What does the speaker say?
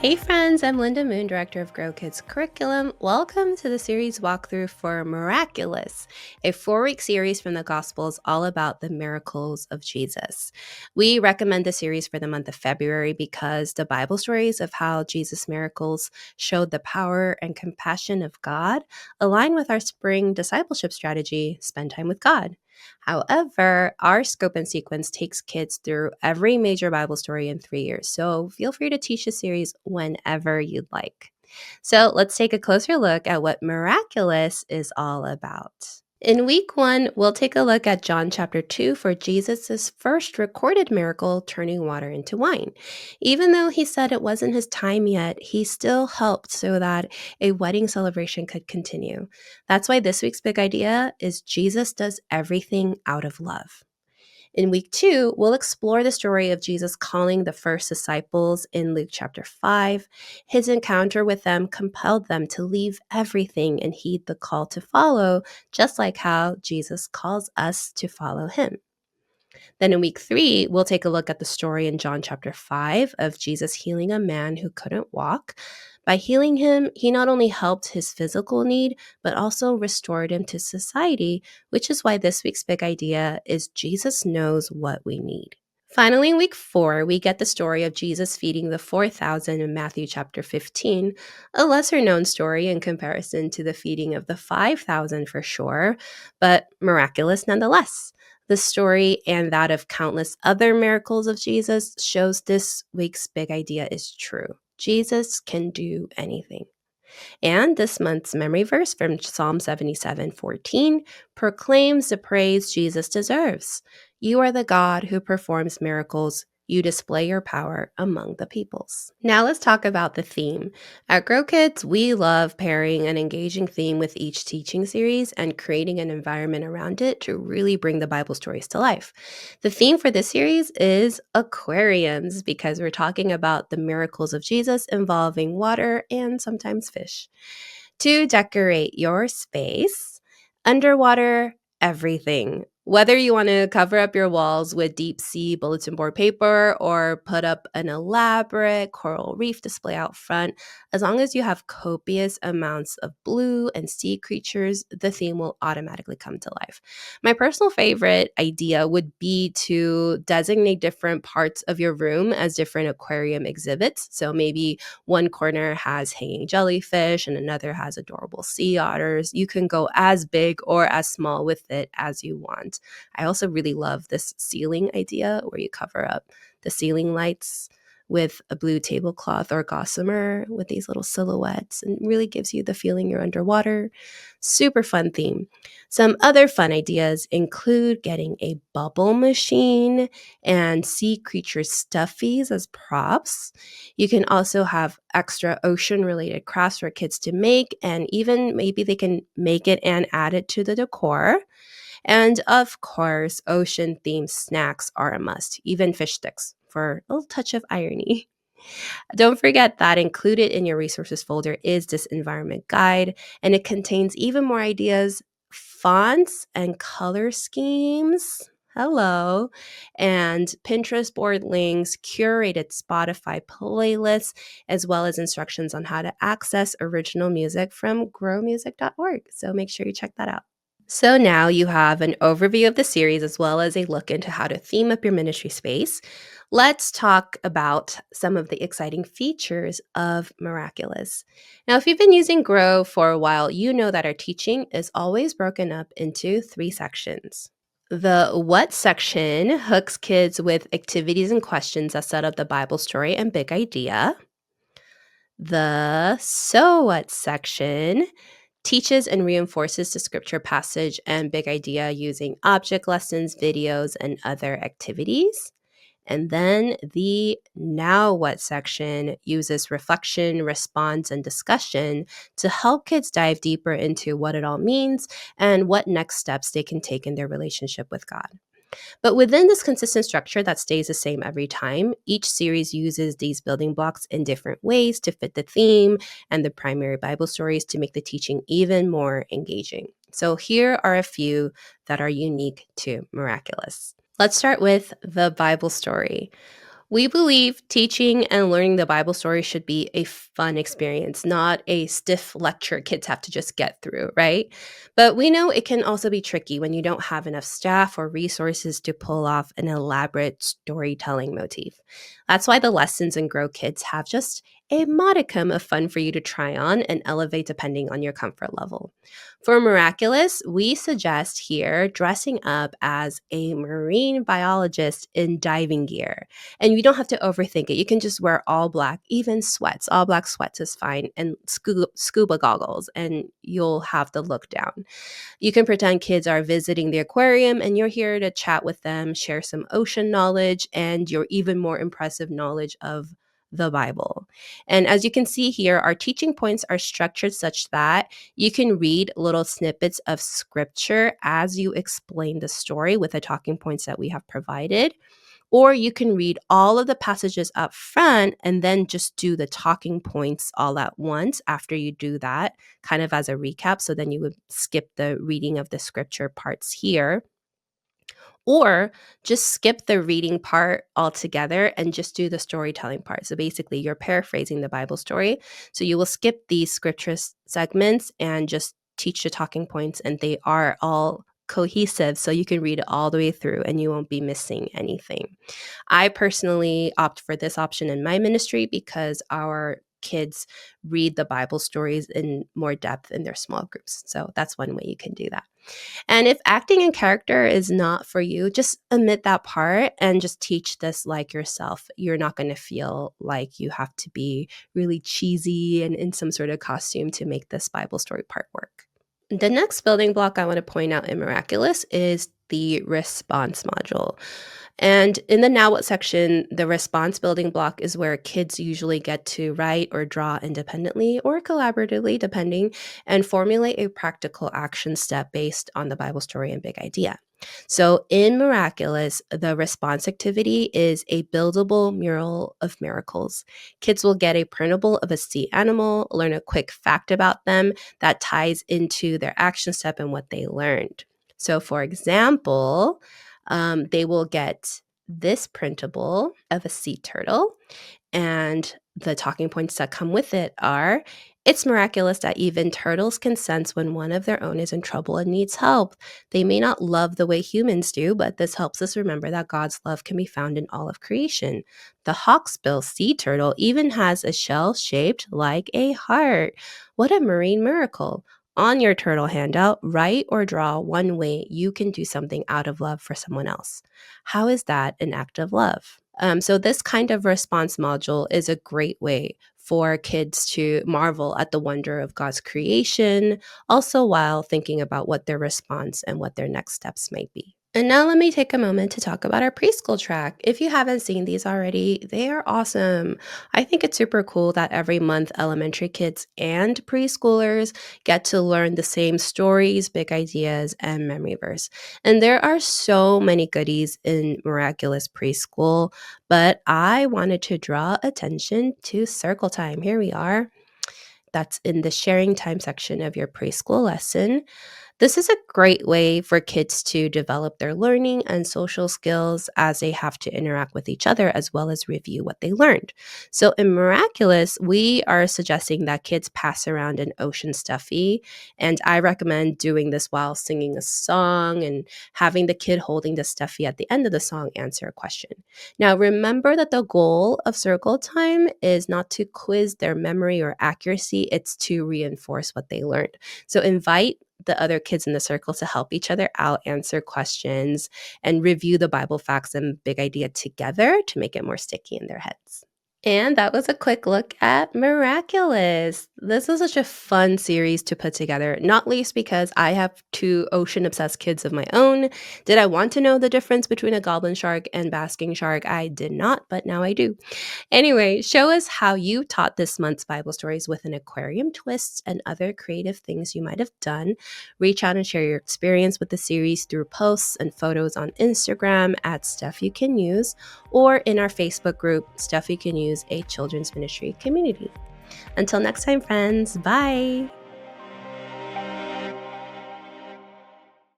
Hey friends, I'm Linda Moon, Director of Grow Kids Curriculum. Welcome to the series walkthrough for Miraculous, a 4-week series from the Gospels all about the miracles of Jesus. We recommend the series for the month of February because the Bible stories of how Jesus' miracles showed the power and compassion of God align with our spring discipleship strategy, Spend Time with God. However, our scope and sequence takes kids through every major Bible story in 3 years, so feel free to teach the series whenever you'd like. So let's take a closer look at what Miraculous is all about. In week 1, we'll take a look at John chapter 2 for Jesus' first recorded miracle, turning water into wine. Even though he said it wasn't his time yet, he still helped so that a wedding celebration could continue. That's why this week's big idea is Jesus does everything out of love. In week 2, we'll explore the story of Jesus calling the first disciples in Luke chapter 5. His encounter with them compelled them to leave everything and heed the call to follow, just like how Jesus calls us to follow him. Then in week 3, we'll take a look at the story in John chapter 5 of Jesus healing a man who couldn't walk. By healing him, he not only helped his physical need, but also restored him to society, which is why this week's big idea is Jesus knows what we need. Finally, in week 4, we get the story of Jesus feeding the 4,000 in Matthew chapter 15, a lesser known story in comparison to the feeding of the 5,000 for sure, but miraculous nonetheless. The story and that of countless other miracles of Jesus shows this week's big idea is true. Jesus can do anything. And this month's memory verse from Psalm 77:14 proclaims the praise Jesus deserves. You are the God who performs miracles. You display your power among the peoples. Now let's talk about the theme. At Grow Kids, we love pairing an engaging theme with each teaching series and creating an environment around it to really bring the Bible stories to life. The theme for this series is aquariums because we're talking about the miracles of Jesus involving water and sometimes fish. To decorate your space, underwater everything. Whether you want to cover up your walls with deep sea bulletin board paper or put up an elaborate coral reef display out front, as long as you have copious amounts of blue and sea creatures, the theme will automatically come to life. My personal favorite idea would be to designate different parts of your room as different aquarium exhibits. So maybe one corner has hanging jellyfish and another has adorable sea otters. You can go as big or as small with it as you want. I also really love this ceiling idea where you cover up the ceiling lights with a blue tablecloth or gossamer with these little silhouettes and really gives you the feeling you're underwater. Super fun theme. Some other fun ideas include getting a bubble machine and sea creature stuffies as props. You can also have extra ocean-related crafts for kids to make, and even maybe they can make it and add it to the decor. And of course, ocean-themed snacks are a must, even fish sticks for a little touch of irony. Don't forget that included in your resources folder is this environment guide, and it contains even more ideas, fonts, and color schemes. Hello. And Pinterest board links, curated Spotify playlists, as well as instructions on how to access original music from growmusic.org. So make sure you check that out. So now you have an overview of the series as well as a look into how to theme up your ministry space. Let's talk about some of the exciting features of Miraculous. Now, if you've been using Grow for a while, you know that our teaching is always broken up into 3 sections. The What section hooks kids with activities and questions that set up the Bible story and big idea. The So What section teaches and reinforces the scripture passage and big idea using object lessons, videos, and other activities. And then the Now What section uses reflection, response, and discussion to help kids dive deeper into what it all means and what next steps they can take in their relationship with God. But within this consistent structure that stays the same every time, each series uses these building blocks in different ways to fit the theme and the primary Bible stories to make the teaching even more engaging. So here are a few that are unique to Miraculous. Let's start with the Bible story. We believe teaching and learning the Bible story should be a fun experience, not a stiff lecture kids have to just get through, right? But we know it can also be tricky when you don't have enough staff or resources to pull off an elaborate storytelling motif. That's why the lessons in Grow Kids have just a modicum of fun for you to try on and elevate depending on your comfort level. For Miraculous, we suggest here dressing up as a marine biologist in diving gear. And you don't have to overthink it. You can just wear all black, even sweats. All black sweats is fine, and scuba goggles, and you'll have the look down. You can pretend kids are visiting the aquarium and you're here to chat with them, share some ocean knowledge, and your even more impressive knowledge of the Bible. And as you can see here, our teaching points are structured such that you can read little snippets of scripture as you explain the story with the talking points that we have provided. Or you can read all of the passages up front and then just do the talking points all at once after you do that, kind of as a recap. So then you would skip the reading of the scripture parts here. Or just skip the reading part altogether and just do the storytelling part. So basically, you're paraphrasing the Bible story. So you will skip these scripture segments and just teach the talking points, and they are all cohesive. So you can read it all the way through and you won't be missing anything. I personally opt for this option in my ministry because our kids read the Bible stories in more depth in their small groups. So that's one way you can do that. And if acting in character is not for you, just omit that part and just teach this like yourself. You're not going to feel like you have to be really cheesy and in some sort of costume to make this Bible story part work. The next building block I want to point out in Miraculous is the response module. And in the Now What section, the response building block is where kids usually get to write or draw independently or collaboratively, depending, and formulate a practical action step based on the Bible story and big idea. So in Miraculous, the response activity is a buildable mural of miracles. Kids will get a printable of a sea animal, learn a quick fact about them that ties into their action step and what they learned. So, for example, they will get this printable of a sea turtle, and the talking points that come with it are: it's miraculous that even turtles can sense when one of their own is in trouble and needs help. They may not love the way humans do, but this helps us remember that God's love can be found in all of creation. The hawksbill sea turtle even has a shell shaped like a heart. What a marine miracle! On your turtle handout, write or draw one way you can do something out of love for someone else. How is that an act of love? So this kind of response module is a great way for kids to marvel at the wonder of God's creation, also while thinking about what their response and what their next steps might be. And now let me take a moment to talk about our preschool track. If you haven't seen these already, they are awesome. I think it's super cool that every month elementary kids and preschoolers get to learn the same stories, big ideas, and memory verse. And there are so many goodies in Miraculous Preschool, but I wanted to draw attention to circle time. Here we are. That's in the sharing time section of your preschool lesson. This is a great way for kids to develop their learning and social skills as they have to interact with each other as well as review what they learned. So in Miraculous, we are suggesting that kids pass around an ocean stuffy, and I recommend doing this while singing a song and having the kid holding the stuffy at the end of the song answer a question. Now, remember that the goal of circle time is not to quiz their memory or accuracy, it's to reinforce what they learned. So invite the other kids in the circle to help each other out, answer questions, and review the Bible facts and big idea together to make it more sticky in their heads. And that was a quick look at Miraculous. This was such a fun series to put together, not least because I have two ocean obsessed kids of my own. Did I want to know the difference between a goblin shark and basking shark? I did not, but now I do. Anyway, show us how you taught this month's Bible stories with an aquarium twist and other creative things you might have done. Reach out and share your experience with the series through posts and photos on Instagram at Stuff You Can Use, or in our Facebook group, Stuff You Can Use, a children's ministry community. Until next time, friends, bye!